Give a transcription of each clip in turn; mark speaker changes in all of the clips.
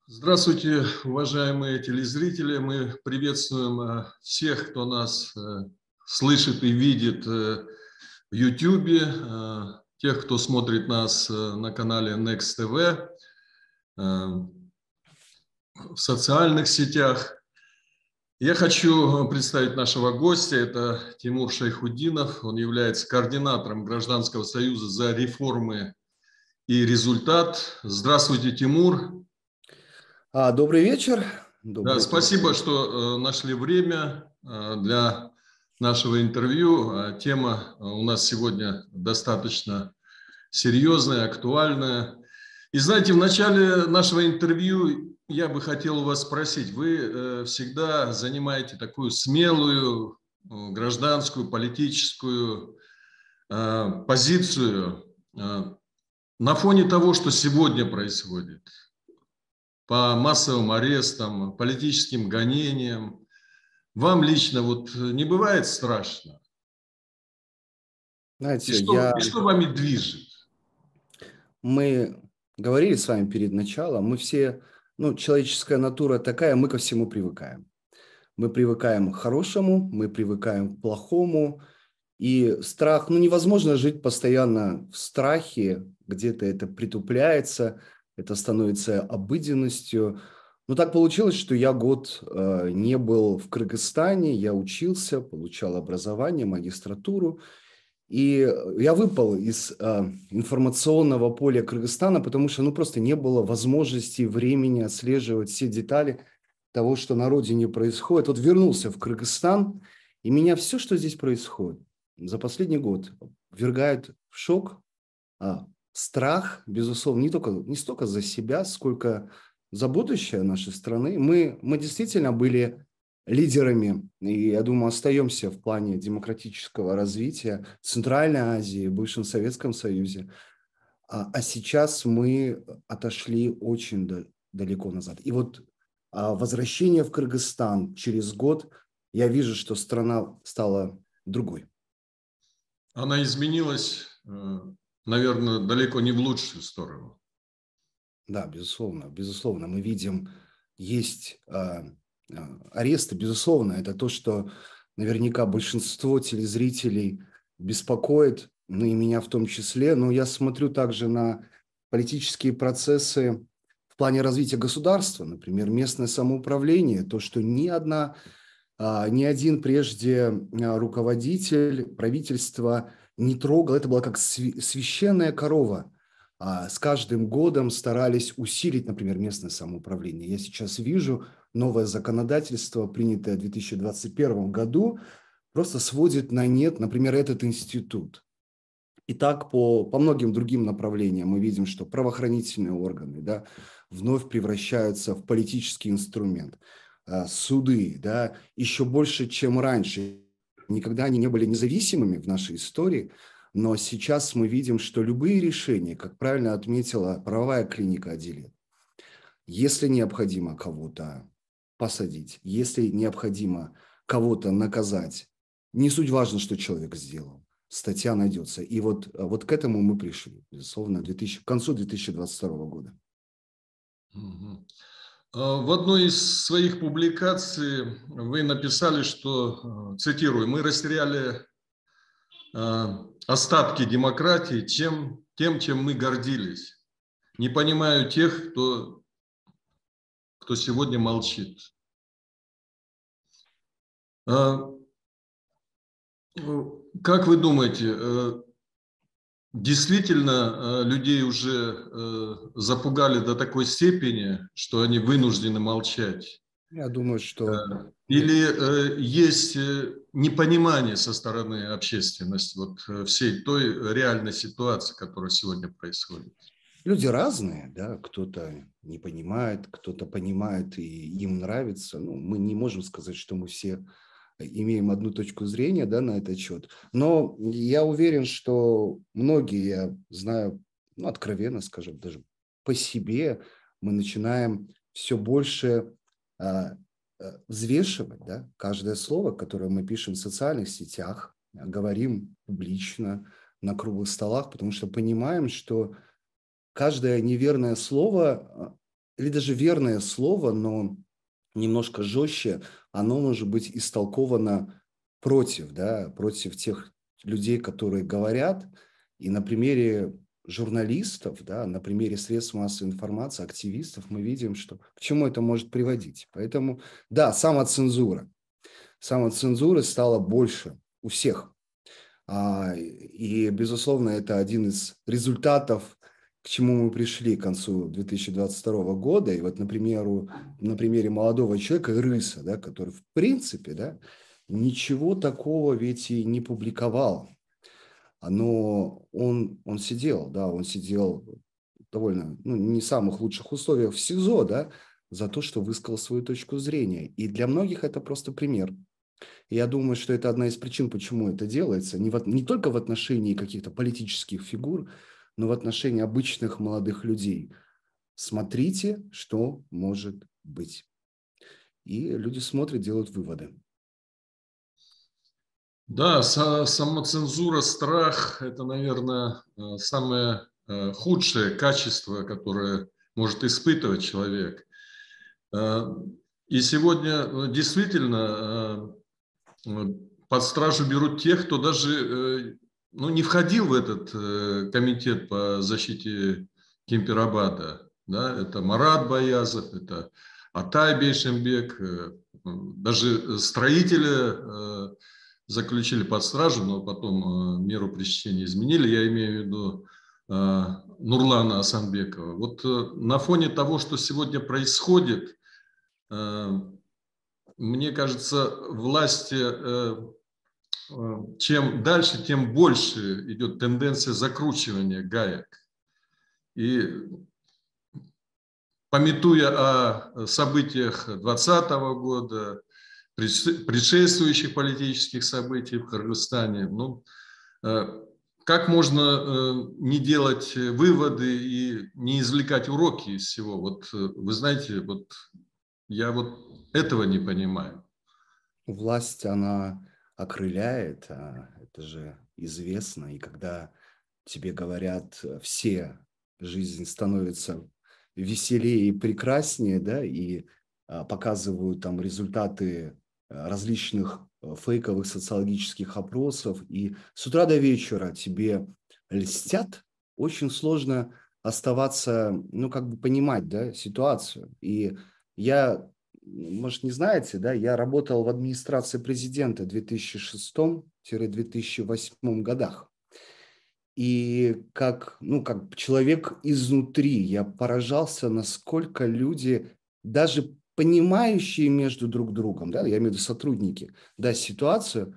Speaker 1: Здравствуйте, уважаемые телезрители. Мы приветствуем всех, кто нас слышит и видит в YouTube, тех, кто смотрит нас на канале Next TV, в социальных сетях. Я хочу представить нашего гостя. Это Тимур Шайхутдинов. Он является координатором Гражданского союза за реформы и результат. Здравствуйте, Тимур.
Speaker 2: Добрый вечер.
Speaker 1: Да, спасибо, что нашли время для нашего интервью. Тема у нас сегодня достаточно серьезная, актуальная. И знаете, в начале нашего интервью я бы хотел у вас спросить. Вы всегда занимаете такую смелую гражданскую, политическую позицию на фоне того, что сегодня происходит. По массовым арестам, политическим гонениям. Вам лично вот не бывает страшно? И
Speaker 2: Знаете,
Speaker 1: что вами движет?
Speaker 2: мы говорили с вами перед началом, мы все, человеческая натура такая, мы ко всему привыкаем. Мы привыкаем к хорошему, мы привыкаем к плохому, и страх, невозможно жить постоянно в страхе, где-то это притупляется, это становится обыденностью. Но так получилось, что я год не был в Кыргызстане, я учился, получал образование, магистратуру. И я выпал из информационного поля Кыргызстана, потому что просто не было возможности, времени отслеживать все детали того, что на родине происходит. Вот вернулся в Кыргызстан, и меня все, что здесь происходит за последний год, ввергает в шок, страх, безусловно, не столько за себя, сколько за будущее нашей страны. Мы действительно были лидерами, и, я думаю, остаемся в плане демократического развития в Центральной Азии, в бывшем Советском Союзе. А сейчас мы отошли очень далеко назад. И вот возвращение в Кыргызстан через год, я вижу, что страна стала другой.
Speaker 1: Она изменилась, наверное, далеко не в лучшую сторону.
Speaker 2: Да, безусловно, безусловно. Мы видим, есть аресты, безусловно. Это то, что наверняка большинство телезрителей беспокоит, и меня в том числе. Но я смотрю также на политические процессы в плане развития государства, например, местное самоуправление, то, что ни один прежде руководитель правительства не трогал. Это была как священная корова. С каждым годом старались усилить, например, местное самоуправление. Я сейчас вижу новое законодательство, принятое в 2021 году, просто сводит на нет, например, этот институт. И так по многим другим направлениям мы видим, что правоохранительные органы, да, вновь превращаются в политический инструмент. Суды, да, еще больше, чем раньше. Никогда они не были независимыми в нашей истории, но сейчас мы видим, что любые решения, как правильно отметила правовая клиника Адилет, если необходимо кого-то посадить, если необходимо кого-то наказать, не суть важно, что человек сделал, статья найдется. И вот к этому мы пришли, безусловно, к концу 2022 года.
Speaker 1: Мгм. В одной из своих публикаций вы написали, что, цитирую, «Мы растеряли остатки демократии тем, чем мы гордились. Не понимаю тех, кто сегодня молчит». Как вы думаете, действительно людей уже запугали до такой степени, что они вынуждены молчать?
Speaker 2: Я думаю, что
Speaker 1: Или есть непонимание со стороны общественности всей той реальной ситуации, которая сегодня происходит?
Speaker 2: люди разные, да, кто-то не понимает, кто-то понимает, и им нравится. Мы не можем сказать, что мы все имеем одну точку зрения, да, на этот счет. Но я уверен, что многие, я знаю, откровенно скажем, даже по себе, мы начинаем все больше взвешивать, да, каждое слово, которое мы пишем в социальных сетях, говорим публично, на круглых столах, потому что понимаем, что каждое неверное слово или даже верное слово, но немножко жестче, оно может быть истолковано против, да, против тех людей, которые говорят. И на примере журналистов, да, на примере средств массовой информации, активистов мы видим, что к чему это может приводить. Поэтому, да, самоцензура. Самоцензуры стало больше у всех. И, безусловно, это один из результатов, к чему мы пришли к концу 2022 года. И вот, на примере молодого человека, Рыса, да, который, в принципе, да, ничего такого ведь и не публиковал. Но он сидел, да, он сидел довольно, ну, не самых лучших условиях в СИЗО, да, за то, что высказал свою точку зрения. И для многих это просто пример. Я думаю, что это одна из причин, почему это делается, не только в отношении каких-то политических фигур, но в отношении обычных молодых людей. Смотрите, что может быть. И люди смотрят, делают выводы.
Speaker 1: Да, самоцензура, страх – это, наверное, самое худшее качество, которое может испытывать человек. И сегодня действительно под стражу берут тех, кто даже не входил в этот комитет по защите Кемпирабада. Да? Это Марат Баязов, это Атай Бейшембек, даже строителя заключили под стражу, но потом меру пресечения изменили. Я имею в виду Нурлана Асанбекова. Вот на фоне того, что сегодня происходит, мне кажется, власти, чем дальше, тем больше идет тенденция закручивания гаек. И памятуя о событиях 2020 года, предшествующих политических событий в Кыргызстане, как можно не делать выводы и не извлекать уроки из всего? Вот вы знаете, вот я вот этого не понимаю.
Speaker 2: Власть, она окрыляет, это же известно. И когда тебе говорят все, жизнь становится веселее и прекраснее, да, и показывают там результаты различных фейковых социологических опросов, и с утра до вечера тебе льстят, очень сложно оставаться, ну, как бы понимать, да, ситуацию. И я, может, не знаете, да, я работал в администрации президента в 2006-2008 годах. И как человек изнутри я поражался, насколько люди, даже понимающие между друг другом, да, я имею в виду сотрудники, да, ситуацию,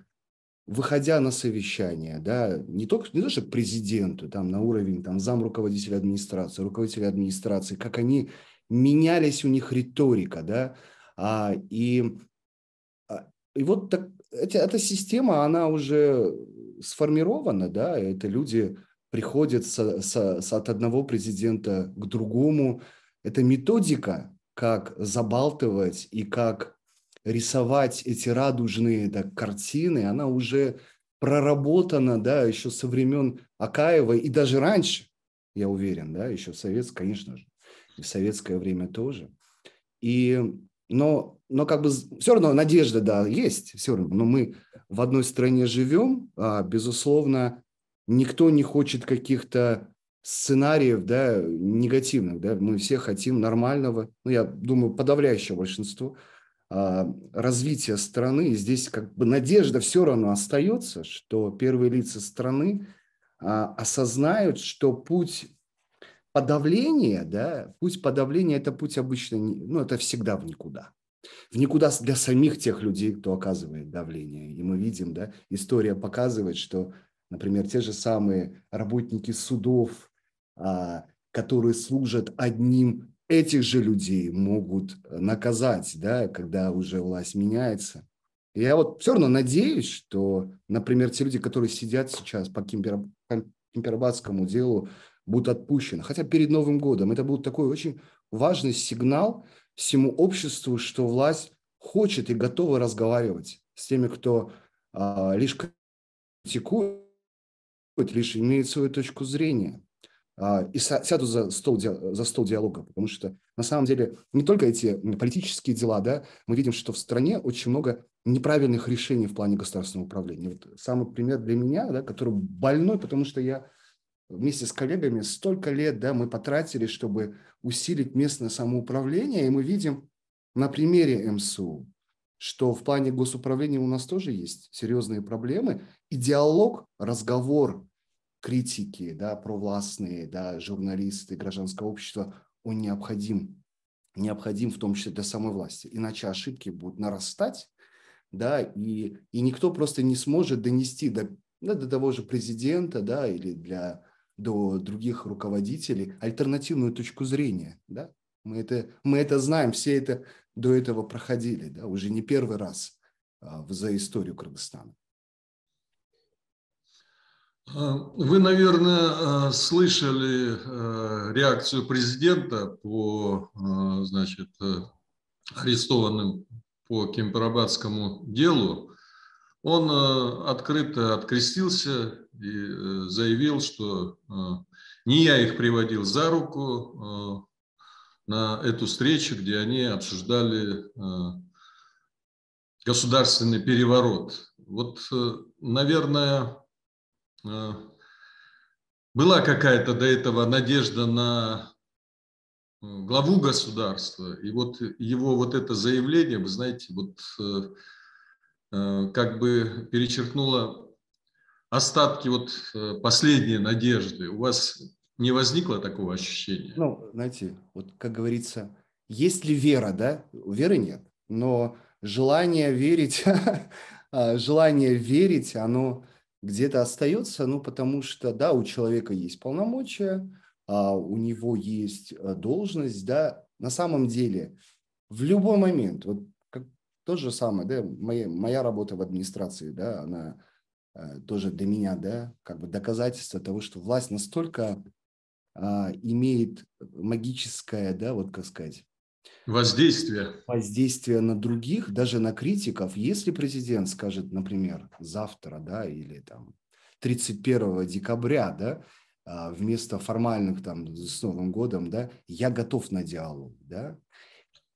Speaker 2: выходя на совещание, да, не то, что к президенту, там, на уровень там, замруководителя администрации, руководителя администрации, как они менялись, у них риторика, да, а, и и вот так, эта система, она уже сформирована, да, это люди приходят от одного президента к другому. Это методика, как забалтывать и как рисовать эти радужные, да, картины, она уже проработана, да, еще со времен Акаева и даже раньше, я уверен, да, еще в советское, конечно же, и в советское время тоже. И, но как бы все равно надежда, да, есть, все равно. Но мы в одной стране живем, безусловно, никто не хочет каких-то сценариев, да, негативных, да, мы все хотим нормального, ну, я думаю, подавляющее большинство развития страны. И здесь как бы надежда все равно остается, что первые лица страны осознают, что путь подавление, да, путь подавления – это путь обычно, ну, это всегда в никуда. В никуда для самих тех людей, кто оказывает давление. И мы видим, да, история показывает, что, например, те же самые работники судов, которые служат одним этих же людей, могут наказать, да, когда уже власть меняется. И я вот все равно надеюсь, что, например, те люди, которые сидят сейчас по Кемпирабадскому делу, будут отпущены. Хотя перед Новым годом это будет такой очень важный сигнал всему обществу, что власть хочет и готова разговаривать с теми, кто лишь критикует, лишь имеет свою точку зрения, и сядут за стол диалога. Потому что на самом деле не только эти политические дела, да, мы видим, что в стране очень много неправильных решений в плане государственного управления. Вот самый пример для меня, да, который больной, потому что я вместе с коллегами столько лет, да, мы потратили, чтобы усилить местное самоуправление, и мы видим на примере МСУ, что в плане госуправления у нас тоже есть серьезные проблемы, и диалог, разговор, критики, да, провластные, да, журналисты, гражданское общество, он необходим в том числе для самой власти, иначе ошибки будут нарастать, да, и никто просто не сможет донести до того же президента, да, или до других руководителей альтернативную точку зрения, да. Мы это знаем, все это до этого проходили, да, уже не первый раз за историю Кыргызстана.
Speaker 1: Вы, наверное, слышали реакцию президента по, значит, арестованным по Кемпирабадскому делу. Он открыто открестился и заявил, что не я их приводил за руку на эту встречу, где они обсуждали государственный переворот. Вот, наверное, была какая-то до этого надежда на главу государства, и вот его вот это заявление, вы знаете, вот как бы перечеркнуло остатки вот последней надежды. У вас не возникло такого ощущения?
Speaker 2: Ну, знаете, вот как говорится, есть ли вера, да? Веры нет, но желание верить, оно где-то остается, ну, потому что, да, у человека есть полномочия, у него есть должность, да, на самом деле в любой момент, вот как, то же самое, да, моя работа в администрации, да, она тоже для меня, да, как бы доказательство того, что власть настолько имеет магическое, да, вот как сказать,
Speaker 1: Воздействие.
Speaker 2: воздействие на других, даже на критиков. Если президент скажет, например, завтра, да, или там 31 декабря, да, вместо формальных там с Новым годом, да, я готов на диалог, да,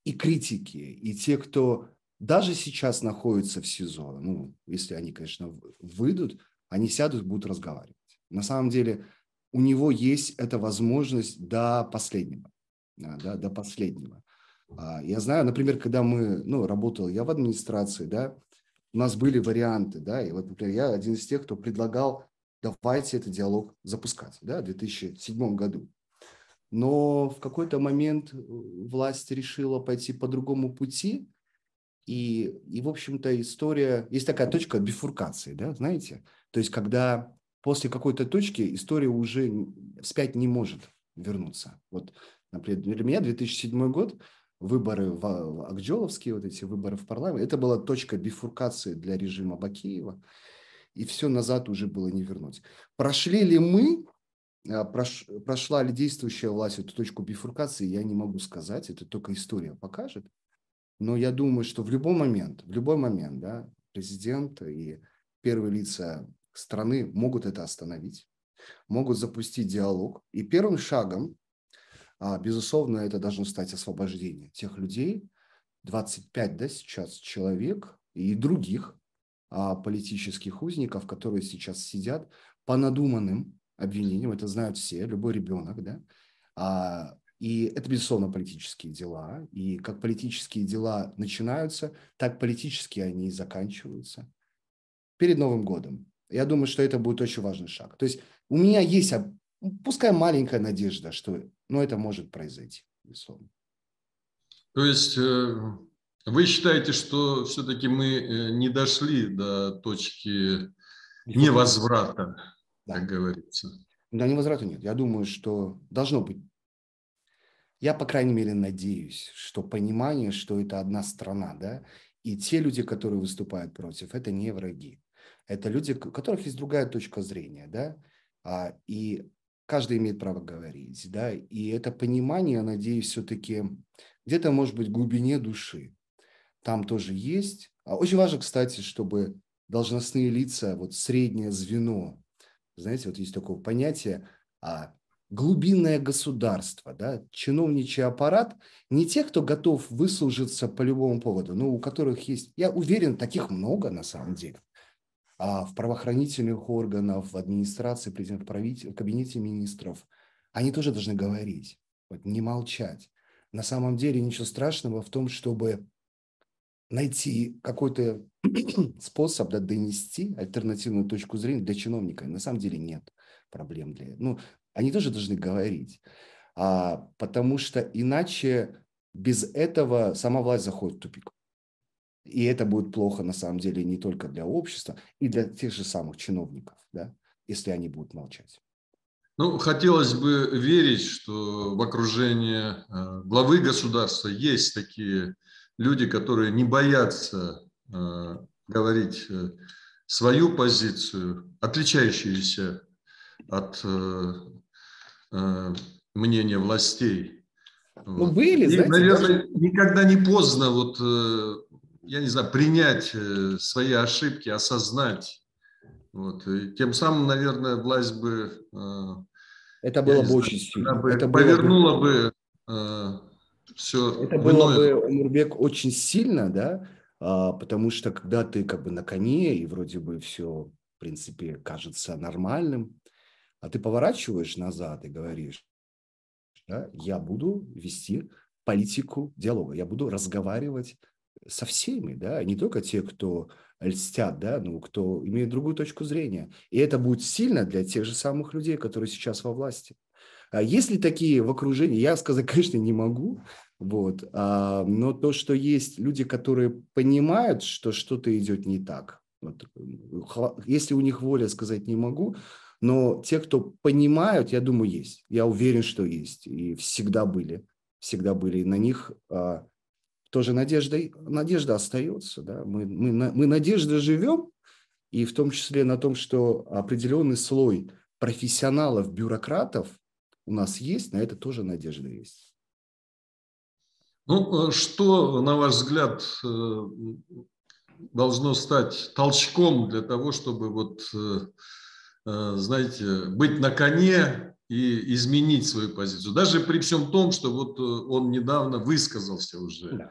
Speaker 2: и критики, и те, кто даже сейчас находится в СИЗО, ну, если они, конечно, выйдут, они сядут, будут разговаривать. На самом деле у него есть эта возможность до последнего. Да, до последнего. Я знаю, например, когда работал я в администрации, да, у нас были варианты, да, и вот, например, я один из тех, кто предлагал, давайте этот диалог запускать, да, в 2007 году. Но в какой-то момент власть решила пойти по другому пути, и в общем-то, история... Есть такая точка бифуркации, да, знаете? То есть, когда после какой-то точки история уже вспять не может вернуться. Вот, например, для меня 2007 год, выборы в Акджоловские, вот эти выборы в парламент, это была точка бифуркации для режима Бакиева, и все назад уже было не вернуть. Прошли ли мы, прошла ли действующая власть эту точку бифуркации, я не могу сказать, это только история покажет. Но я думаю, что в любой момент, да, президент и первые лица страны могут это остановить, могут запустить диалог. И первым шагом, безусловно, это должно стать освобождение тех людей, 25, да, сейчас человек и других политических узников, которые сейчас сидят по надуманным обвинениям, это знают все, любой ребенок, да, и это, безусловно, политические дела. И как политические дела начинаются, так политически они и заканчиваются перед Новым годом. Я думаю, что это будет очень важный шаг. То есть у меня есть, пускай маленькая надежда, что это может произойти, безусловно.
Speaker 1: То есть вы считаете, что все-таки мы не дошли до точки невозврата,
Speaker 2: Да.
Speaker 1: как говорится?
Speaker 2: Да, невозврата нет. Я думаю, что должно быть. Я, по крайней мере, надеюсь, что понимание, что это одна страна, да, и те люди, которые выступают против, это не враги. Это люди, у которых есть другая точка зрения, да, и каждый имеет право говорить, да, и это понимание, я надеюсь, все-таки где-то, может быть, в глубине души там тоже есть. Очень важно, кстати, чтобы должностные лица, вот среднее звено, знаете, вот есть такое понятие, глубинное государство, да, чиновничий аппарат, не те, кто готов выслужиться по любому поводу, но у которых есть, я уверен, таких много на самом деле, в правоохранительных органах, в администрации президента, в кабинете министров, они тоже должны говорить, вот, не молчать. На самом деле ничего страшного в том, чтобы найти какой-то способ, да, донести альтернативную точку зрения для чиновника. На самом деле нет проблем для этого. Ну, они тоже должны говорить, потому что иначе без этого сама власть заходит в тупик. И это будет плохо на самом деле не только для общества, и для тех же самых чиновников, да, если они будут молчать.
Speaker 1: Ну, хотелось бы верить, что в окружении главы государства есть такие люди, которые не боятся говорить свою позицию, отличающуюся от мнения властей.
Speaker 2: Ну,
Speaker 1: Вот.
Speaker 2: были,
Speaker 1: И,
Speaker 2: знаете,
Speaker 1: наверное,
Speaker 2: даже...
Speaker 1: никогда не поздно, вот, я не знаю, принять свои ошибки, осознать. Вот. И тем самым, наверное, власть бы,
Speaker 2: Это
Speaker 1: я
Speaker 2: было
Speaker 1: не
Speaker 2: бы
Speaker 1: знаю,
Speaker 2: очень
Speaker 1: она
Speaker 2: сильно.
Speaker 1: бы повернула бы все
Speaker 2: Это
Speaker 1: в
Speaker 2: было
Speaker 1: иное.
Speaker 2: бы, Умурбек, очень сильно, да, потому что когда ты как бы на коне, и вроде бы все, в принципе, кажется нормальным, а ты поворачиваешь назад и говоришь, да, я буду вести политику диалога, я буду разговаривать со всеми, да, не только те, кто льстят, да, но кто имеет другую точку зрения. И это будет сильно для тех же самых людей, которые сейчас во власти. Есть ли такие в окружении? Я сказать, конечно, не могу, вот, но то, что есть люди, которые понимают, что что-то идет не так, вот, если у них воля, сказать не могу, но те, кто понимают, я думаю, есть. Я уверен, что есть. И всегда были. Всегда были. И на них тоже надежда остается. Да? Мы надеждой живем, и в том числе на том, что определенный слой профессионалов, бюрократов у нас есть, на это тоже надежда есть.
Speaker 1: Ну, что, на ваш взгляд, должно стать толчком для того, чтобы вот, знаете, быть на коне и изменить свою позицию? Даже при всем том, что вот он недавно высказался уже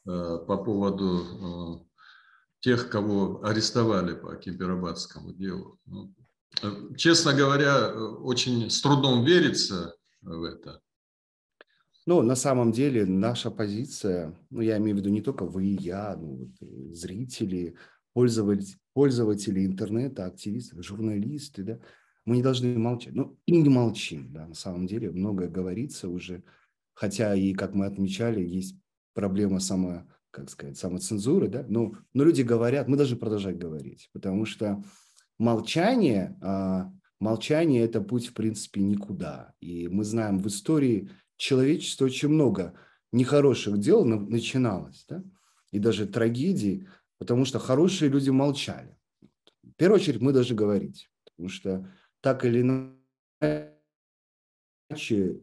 Speaker 2: Да.
Speaker 1: по поводу тех, кого арестовали по Кемпирабадскому делу. Ну, честно говоря, очень с трудом верится в это.
Speaker 2: Но на самом деле наша позиция, ну, я имею в виду не только вы и я, ну, вот, зрители, пользователи интернета, активисты, журналисты, да, мы не должны молчать. Ну, и не молчим, да, на самом деле многое говорится уже, хотя и, как мы отмечали, есть проблема как сказать, самоцензуры, да, но люди говорят, мы должны продолжать говорить, потому что молчание, молчание – это путь, в принципе, никуда. И мы знаем в истории человечества очень много нехороших дел начиналось, да? И даже трагедий, потому что хорошие люди молчали. В первую очередь мы должны говорить, потому что так или иначе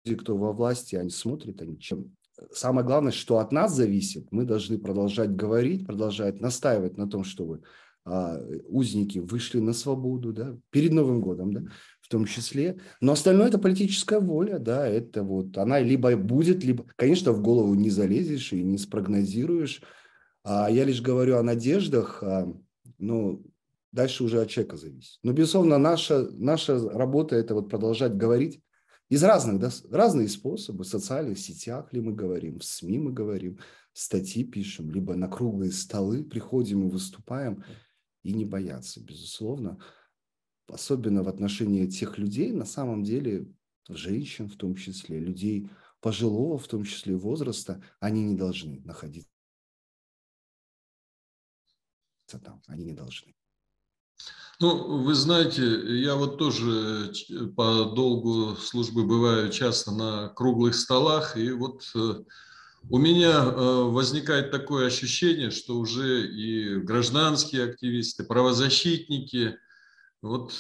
Speaker 2: люди, кто во власти, они смотрят, они чем. Самое главное, что от нас зависит, мы должны продолжать говорить, продолжать настаивать на том, чтобы узники вышли на свободу, да, перед Новым годом, да, в том числе. Но остальное – это политическая воля, да, это вот она либо будет, либо, конечно, в голову не залезешь и не спрогнозируешь. Я лишь говорю о надеждах, но дальше уже от человека зависит. Но, безусловно, наша работа – это вот продолжать говорить из разных, да, разные способы, в социальных сетях ли мы говорим, в СМИ мы говорим, статьи пишем, либо на круглые столы приходим и выступаем. И не бояться, безусловно, особенно в отношении тех людей, на самом деле, женщин в том числе, людей пожилого, в том числе возраста, они не должны находиться там, они не должны.
Speaker 1: Ну, вы знаете, я вот тоже по долгу службы бываю часто на круглых столах, и вот у меня возникает такое ощущение, что уже и гражданские активисты, правозащитники вот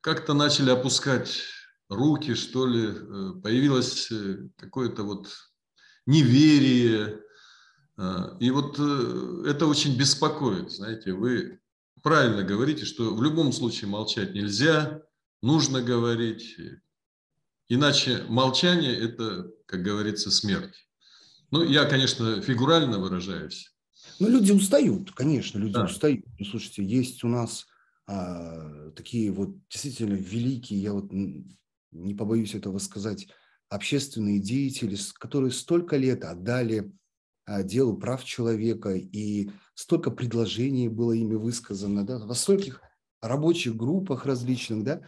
Speaker 1: как-то начали опускать руки, что ли, появилось какое-то вот неверие. И вот это очень беспокоит, знаете, вы правильно говорите, что в любом случае молчать нельзя, нужно говорить, иначе молчание – это, как говорится, смерть. Ну, я, конечно, фигурально выражаюсь.
Speaker 2: Ну, люди устают, конечно, люди
Speaker 1: Да.
Speaker 2: устают. Ну, слушайте, есть у нас такие вот действительно великие, я вот не побоюсь этого сказать, общественные деятели, которые столько лет отдали делу прав человека, и столько предложений было ими высказано, да, во стольких рабочих группах различных, да,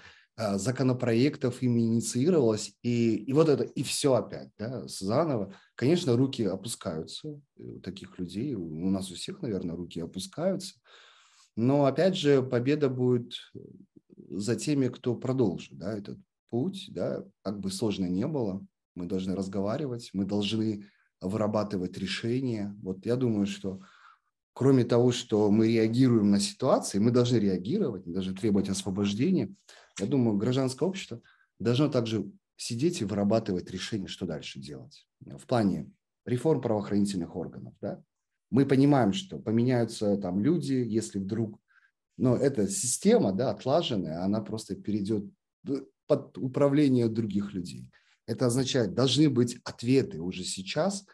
Speaker 2: законопроектов ими инициировалось, и вот это, и все опять, да, заново. Конечно, руки опускаются у таких людей, у нас у всех, наверное, руки опускаются, но опять же победа будет за теми, кто продолжит, да, этот путь, да, как бы сложно не было, мы должны разговаривать, мы должны вырабатывать решения. Вот я думаю, что кроме того, что мы реагируем на ситуации, мы должны реагировать, мы должны требовать освобождения. Я думаю, гражданское общество должно также сидеть и вырабатывать решения, что дальше делать. В плане реформ правоохранительных органов. Да? Мы понимаем, что поменяются там люди, если вдруг... Но эта система, да, отлаженная, она просто перейдет под управление других людей. Это означает, должны быть ответы уже сейчас,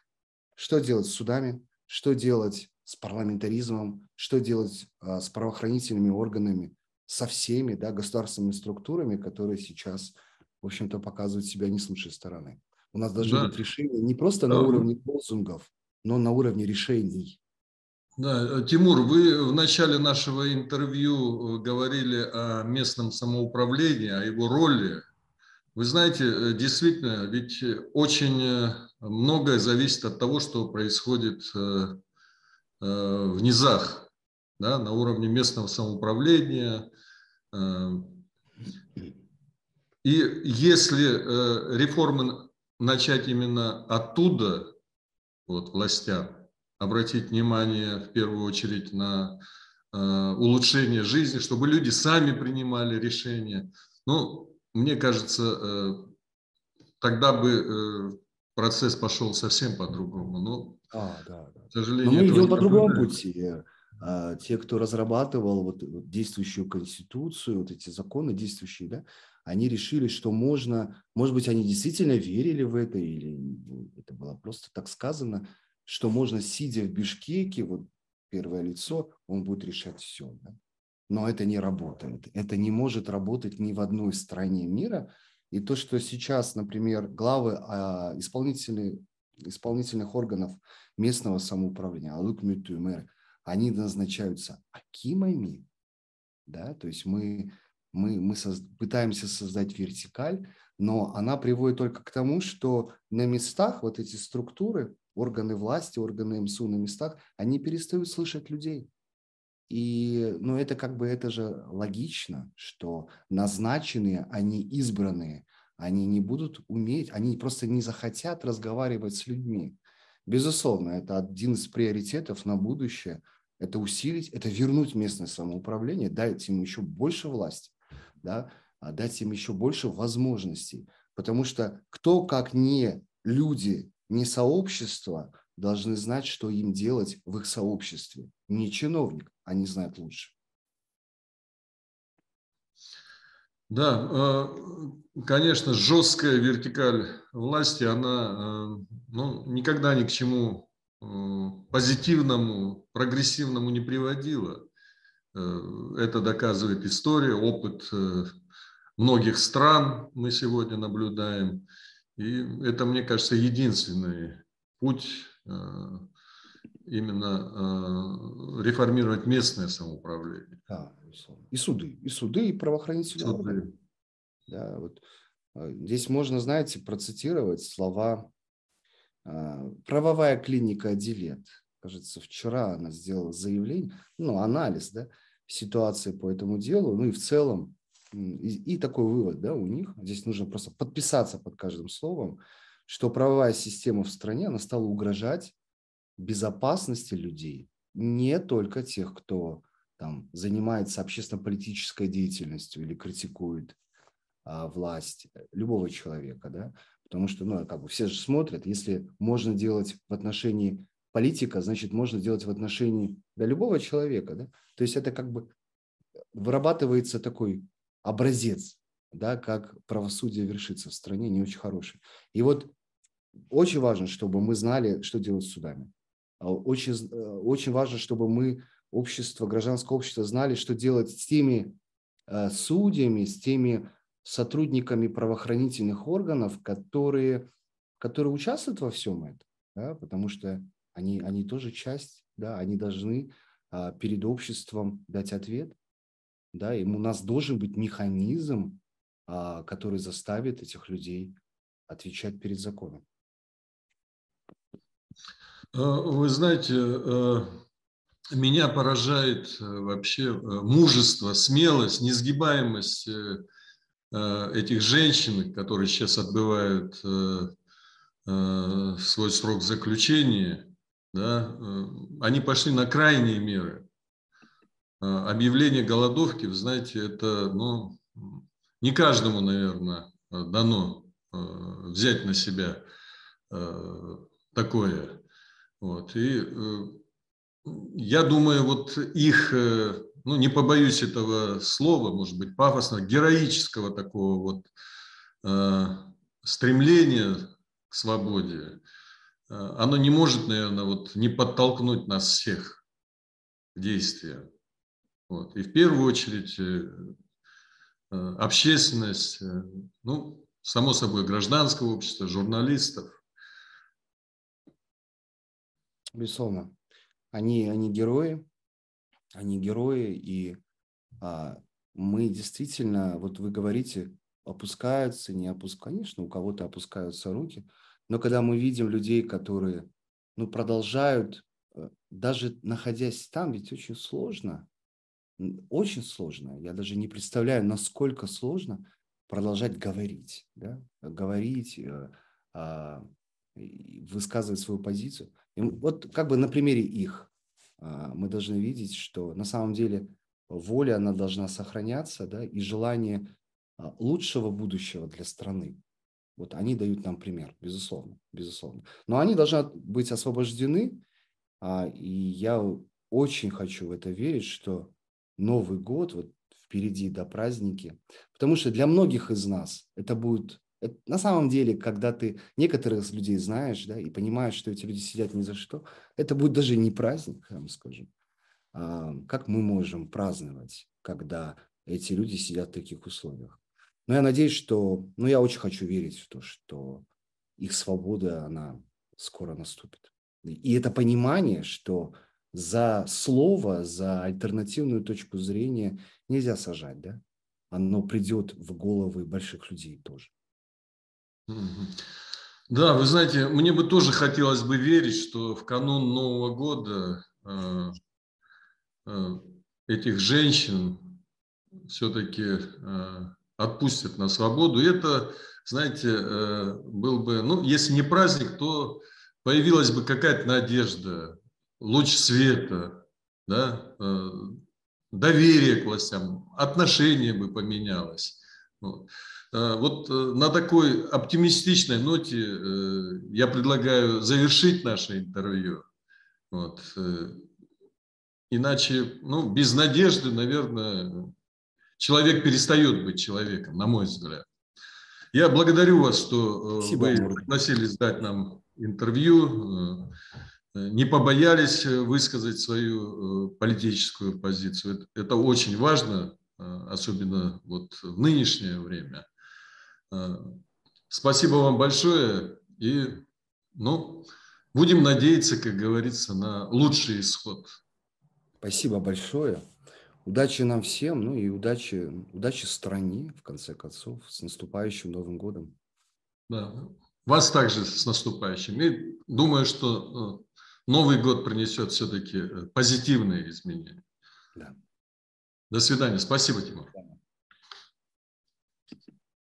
Speaker 2: что делать с судами, что делать с парламентаризмом, что делать с правоохранительными органами, со всеми, да, государственными структурами, которые сейчас, в общем-то, показывают себя не с лучшей стороны. У нас должны
Speaker 1: Да.
Speaker 2: быть решения не просто на уровне лозунгов, но на уровне решений.
Speaker 1: Да, Тимур, вы в начале нашего интервью говорили о местном самоуправлении, о его роли. Вы знаете, действительно, ведь очень многое зависит от того, что происходит в низах, да, на уровне местного самоуправления. И если реформы начать именно оттуда, вот, властям, обратить внимание в первую очередь на улучшение жизни, чтобы люди сами принимали решения. Ну, мне кажется, тогда бы процесс пошел совсем по-другому. Но,
Speaker 2: Да.
Speaker 1: к
Speaker 2: Но
Speaker 1: сожалению,
Speaker 2: мы
Speaker 1: этого
Speaker 2: идем
Speaker 1: не
Speaker 2: по другому
Speaker 1: наблюдается.
Speaker 2: пути. Те, кто разрабатывал вот действующую конституцию, вот эти законы действующие, да, они решили, что можно, может быть, они действительно верили в это, или это было просто так сказано, что можно, сидя в Бишкеке, вот первое лицо, он будет решать все. Да? Но это не работает. Это не может работать ни в одной стране мира. И то, что сейчас, например, главы исполнительных органов местного самоуправления, мэры, они назначаются акимами, да, то есть мы пытаемся создать вертикаль, но она приводит только к тому, что на местах вот эти структуры, органы власти, органы МСУ на местах, они перестают слышать людей. И, ну, это как бы, это же логично, что назначенные, они избранные, они не будут уметь, они просто не захотят разговаривать с людьми. Безусловно, это один из приоритетов на будущее. Это усилить, это вернуть местное самоуправление, дать им еще больше власти, да, дать им еще больше возможностей. Потому что кто, как не люди, не сообщество, должны знать, что им делать в их сообществе. Не чиновник, они знают лучше.
Speaker 1: Да, конечно, жесткая вертикаль власти, она ну, никогда ни к чему позитивному, прогрессивному не приводила. Это доказывает история, опыт многих стран мы сегодня наблюдаем. И это, мне кажется, единственный путь именно реформировать местное самоуправление.
Speaker 2: Да, и суды, и правоохранительные органы.
Speaker 1: Суды.
Speaker 2: Да, вот. Здесь можно, знаете, процитировать слова правовая клиника «Адилет». Кажется, вчера она сделала заявление, ну, анализ, да, ситуации по этому делу, ну и в целом, и такой вывод, да, у них, здесь нужно просто подписаться под каждым словом, что правовая система в стране, она стала угрожать безопасности людей, не только тех, кто там занимается общественно-политической деятельностью или критикует власть любого человека, да, потому что, ну, как бы все же смотрят, если можно делать в отношении политика, значит, можно делать в отношении любого человека, да, то есть это как бы вырабатывается такой образец, да, как правосудие вершится в стране, не очень хороший. И вот очень важно, чтобы мы знали, что делать с судами. Очень важно, чтобы мы, общество, гражданское общество, знали, что делать с теми судьями, с теми сотрудниками правоохранительных органов, которые участвуют во всем этом, да, потому что они тоже часть, да, они должны перед обществом дать ответ, да, и у нас должен быть механизм, который заставит этих людей отвечать перед законом.
Speaker 1: Вы знаете, меня поражает вообще мужество, смелость, несгибаемость этих женщин, которые сейчас отбывают свой срок заключения. Да, они пошли на крайние меры. Объявление голодовки, вы знаете, это, ну, не каждому, наверное, дано взять на себя такое. Вот. И я думаю, вот их, ну, не побоюсь этого слова, может быть, пафосного, героического такого вот стремления к свободе, оно не может, наверное, вот не подтолкнуть нас всех к действию. Вот. И в первую очередь общественность, ну, само собой, гражданское общество, журналистов.
Speaker 2: Безусловно. Они герои, и мы действительно, вот вы говорите, опускаются, не опускаются. Конечно, у кого-то опускаются руки, но когда мы видим людей, которые, ну, продолжают, даже находясь там, ведь очень сложно, я даже не представляю, насколько сложно продолжать говорить, да, говорить, и высказывать свою позицию. И вот как бы на примере их мы должны видеть, что на самом деле воля, она должна сохраняться, да, и желание лучшего будущего для страны. Вот они дают нам пример, безусловно, безусловно. Но они должны быть освобождены, и я очень хочу в это верить, что Новый год, вот впереди, да, праздники, потому что для многих из нас это будет, на самом деле, когда ты некоторых людей знаешь, да, и понимаешь, что эти люди сидят ни за что, это будет даже не праздник, я вам скажу. Как мы можем праздновать, когда эти люди сидят в таких условиях? Но я надеюсь, что, ну, я очень хочу верить в то, что их свобода, она скоро наступит. И это понимание, что за слово, за альтернативную точку зрения нельзя сажать, да? Оно придет в головы больших людей тоже.
Speaker 1: Да, вы знаете, мне бы тоже хотелось бы верить, что в канун Нового года этих женщин все-таки отпустят на свободу. И это, знаете, был бы, ну, если не праздник, то появилась бы какая-то надежда, луч света, да, доверие к властям, отношение бы поменялось. Вот на такой оптимистичной ноте я предлагаю завершить наше интервью. Вот. Иначе, ну, без надежды, наверное, человек перестает быть человеком, на мой взгляд. Я благодарю вас, что
Speaker 2: Спасибо,
Speaker 1: вы
Speaker 2: Амур.
Speaker 1: согласились дать нам интервью, не побоялись высказать свою политическую позицию. Это очень важно, особенно вот в нынешнее время. Спасибо вам большое и, ну, будем надеяться, как говорится, на лучший исход.
Speaker 2: Спасибо большое. Удачи нам всем, ну и удачи стране, в конце концов, с наступающим Новым годом.
Speaker 1: Да. Вас также с наступающим. И думаю, что Новый год принесет все-таки позитивные изменения.
Speaker 2: Да.
Speaker 1: До свидания. Спасибо, Тимур.